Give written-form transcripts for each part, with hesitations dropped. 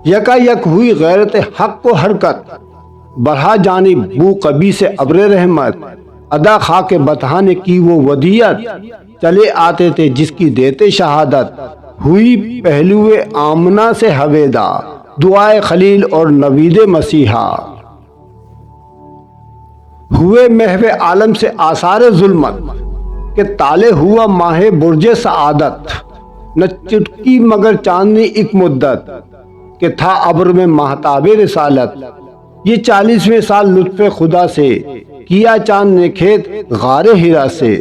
یکا یک ہوئی غیرت حق کو حرکت، بڑھا جانب بو قبی سے ابر رحمت، ادا خاک بطحا نے کی وہ ودیت، چلے آتے تھے جس کی دیتے شہادت، ہوئی پہلو آمنہ سے حویدہ، دعائے خلیل اور نوید مسیحا، ہوئے محو عالم سے آثار ظلمت، کہ تالے ہوا ماہ برج سعادت، نہ چٹکی مگر چاندنی ایک مدت، کہ تھا ابر میں مہتاب رسالت، یہ 40ویں سال لطف خدا سے، کیا چاند نے کھیت غار ہرا سے،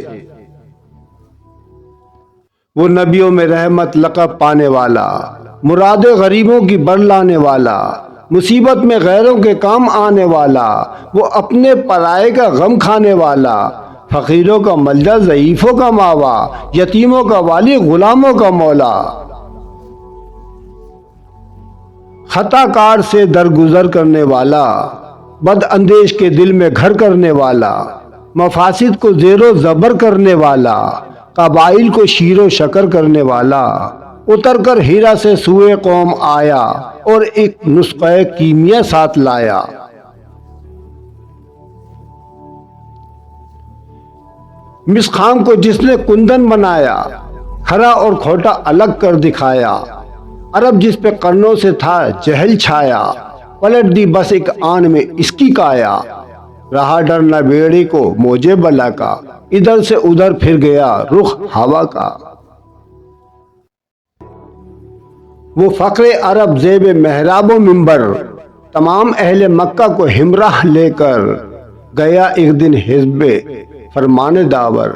وہ نبیوں میں رحمت لقب پانے والا، مراد غریبوں کی برلانے والا، مصیبت میں غیروں کے کام آنے والا، وہ اپنے پرائے کا غم کھانے والا، فقیروں کا ملجا ضعیفوں کا ماوا، یتیموں کا والی غلاموں کا مولا، خطا کار سے درگزر کرنے والا، بد اندیش کے دل میں گھر کرنے والا، مفاسد کو زیر و زبر کرنے والا، قبائل کو شیر و شکر کرنے والا، اتر کر ہیرا سے سوئے قوم آیا، اور ایک نسخہ کیمیا ساتھ لایا، مسخام کو جس نے کندن بنایا، کھرا اور کھوٹا الگ کر دکھایا، عرب جس پہ قرنوں سے تھا جہل چھایا، پلٹ دی بس ایک آن میں اس کی کایا، رہا ڈر نہ بیڑی کو موجے بلا کا، ادھر سے ادھر پھر گیا رخ ہوا کا، وہ فقر عرب زیب محراب و منبر، تمام اہل مکہ کو ہمراہ لے کر، گیا ایک دن حزب فرمان داور،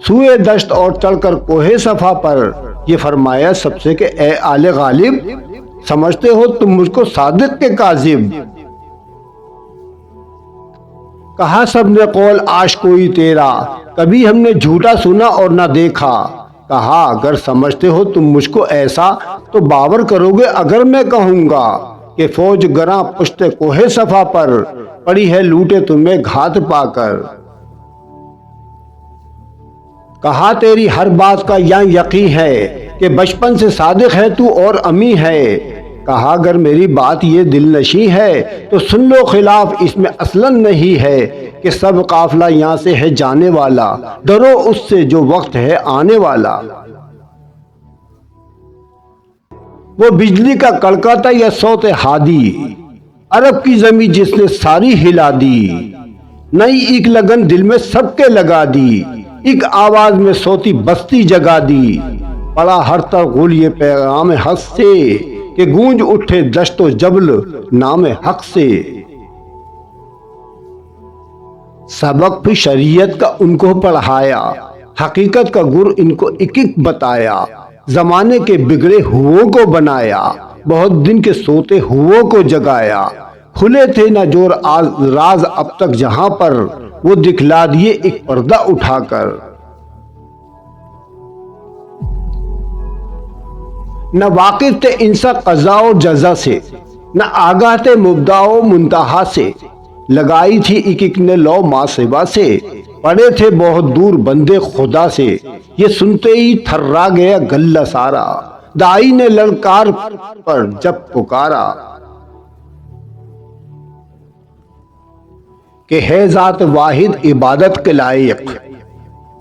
سوئے دشت اور چڑھ کر کوہ صفا پر، یہ فرمایا سب سے کہ اے آل غالب، سمجھتے ہو تم مجھ کو صادق کے کاذب، کہا سب نے قول عاش کوئی تیرا، کبھی ہم نے جھوٹا سنا اور نہ دیکھا، کہا اگر سمجھتے ہو تم مجھ کو ایسا، تو باور کرو گے اگر میں کہوں گا، کہ فوج گراں پشت کوہ صفا پر، پڑی ہے لوٹے تمہیں گھات پا کر، کہا تیری ہر بات کا یہاں یقین ہے، کہ بچپن سے صادق ہے تو اور امی ہے، کہا اگر میری بات یہ دل نشیں ہے، تو سن لو خلاف اس میں اصلاً نہیں ہے، کہ سب قافلہ یہاں سے ہے جانے والا، ڈرو اس سے جو وقت ہے آنے والا، وہ بجلی کا کڑکاتا یا صوت ہادی، عرب کی زمین جس نے ساری ہلا دی، نئی ایک لگن دل میں سب کے لگا دی، ایک آواز میں سوتی بستی جگا دی، پڑا ہر طرف غل یہ پیغام حق سے، کہ گونج اٹھے دشت و جبل نام حق سے، سبق بھی شریعت کا ان کو پڑھایا، حقیقت کا گر ان کو ایک ایک بتایا، زمانے کے بگڑے ہووں کو بنایا، بہت دن کے سوتے ہووں کو جگایا، کھلے تھے نہ جور راز اب تک جہاں پر، وہ دکھلا دیے ایک پردہ اٹھا کر، نہ واقف تھے انسا قضاء و جزا سے، نہ آگاہ تھے مبدا و منتہا سے، لگائی تھی ایک ایک نے لو ماں سوا سے، پڑے تھے بہت دور بندے خدا سے، یہ سنتے ہی تھرا گیا گلہ سارا، دائی نے للکار پر جب پکارا، کہ ہے ذات واحد عبادت کے لائق،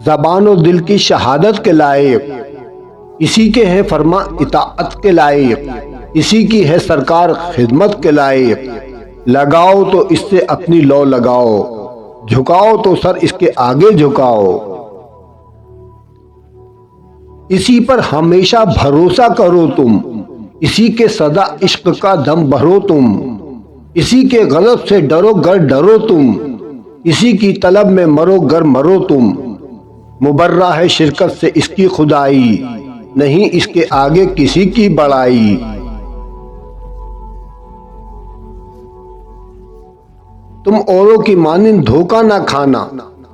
زبان و دل کی شہادت کے لائق، اسی کے ہے فرما اطاعت کے لائق، اسی کی ہے سرکار خدمت کے لائق، لگاؤ تو اس سے اپنی لو لگاؤ، جھکاؤ تو سر اس کے آگے جھکاؤ، اسی پر ہمیشہ بھروسہ کرو تم، اسی کے صدا عشق کا دم بھرو تم، اسی کے غضب سے ڈرو گر ڈرو تم، اسی کی طلب میں مرو گر مرو تم، مبرہ ہے شرکت سے اس کی خدائی، نہیں اس کے آگے کسی کی بڑائی، تم اوروں کی مانند دھوکہ نہ کھانا،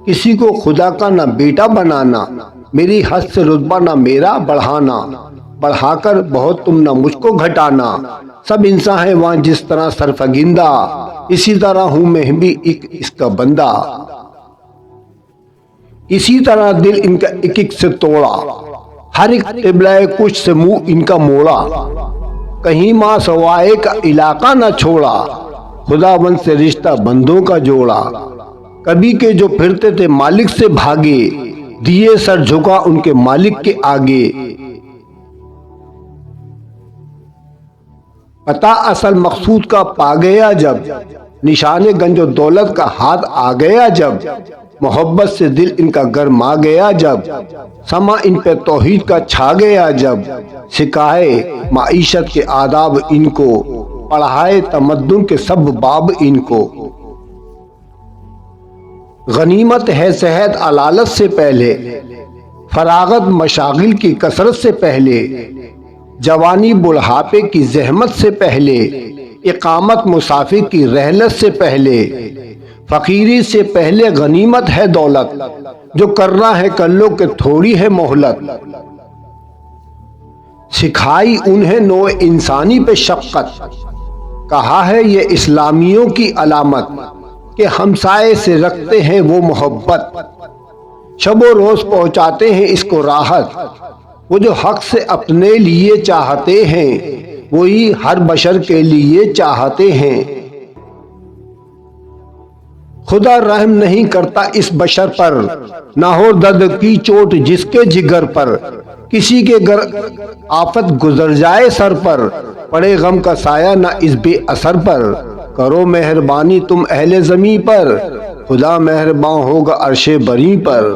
کسی کو خدا کا نہ بیٹا بنانا، میری حد سے رتبہ نہ میرا بڑھانا، بڑھا کر بہت تم نہ مجھ کو گھٹانا، سب انسان ہے وہاں جس طرح سرفگندہ، اسی طرح ہوں میں بھی ایک اس کا بندہ، اسی طرح دل ان کا ایک ایک سے توڑا، ہر ایک قبلہ کچھ سے منہ ان کا موڑا، کہیں ماں سوائے کا علاقہ نہ چھوڑا، خداوند سے رشتہ بندوں کا جوڑا۔ کبھی کے جو پھرتے تھے مالک سے بھاگے، دیے سر جھکا ان کے مالک کے آگے۔ پتہ اصل مقصود کا پا گیا جب، نشان گنج و دولت کا ہاتھ آ گیا جب، محبت سے دل ان کا گرما گیا جب، سما ان پہ توحید کا چھا گیا جب، سکھائے معیشت کے آداب ان کو، پڑھائے تمدن کے سب باب ان کو۔ غنیمت ہے صحت علالت سے پہلے، فراغت مشاغل کی کثرت سے پہلے، جوانی بڑھاپے کی زحمت سے پہلے، اقامت مسافر کی رحلت سے پہلے، فقیری سے پہلے غنیمت ہے دولت، جو کرنا ہے کر لو کہ تھوڑی ہے مہلت۔ سکھائی انہیں نوع انسانی پہ شفقت، کہا ہے یہ اسلامیوں کی علامت، کہ ہمسائے سے رکھتے ہیں وہ محبت، شب و روز پہنچاتے ہیں اس کو راحت۔ وہ جو حق سے اپنے لیے چاہتے ہیں، وہی ہر بشر کے لیے چاہتے ہیں۔ خدا رحم نہیں کرتا اس بشر پر، نہ ہو درد کی چوٹ جس کے جگر پر، کسی کے گر آفت گزر جائے سر پر، پڑے غم کا سایہ نہ اس بے اثر پر۔ کرو مہربانی تم اہل زمیں پر، خدا مہرباں ہوگا عرش بری پر۔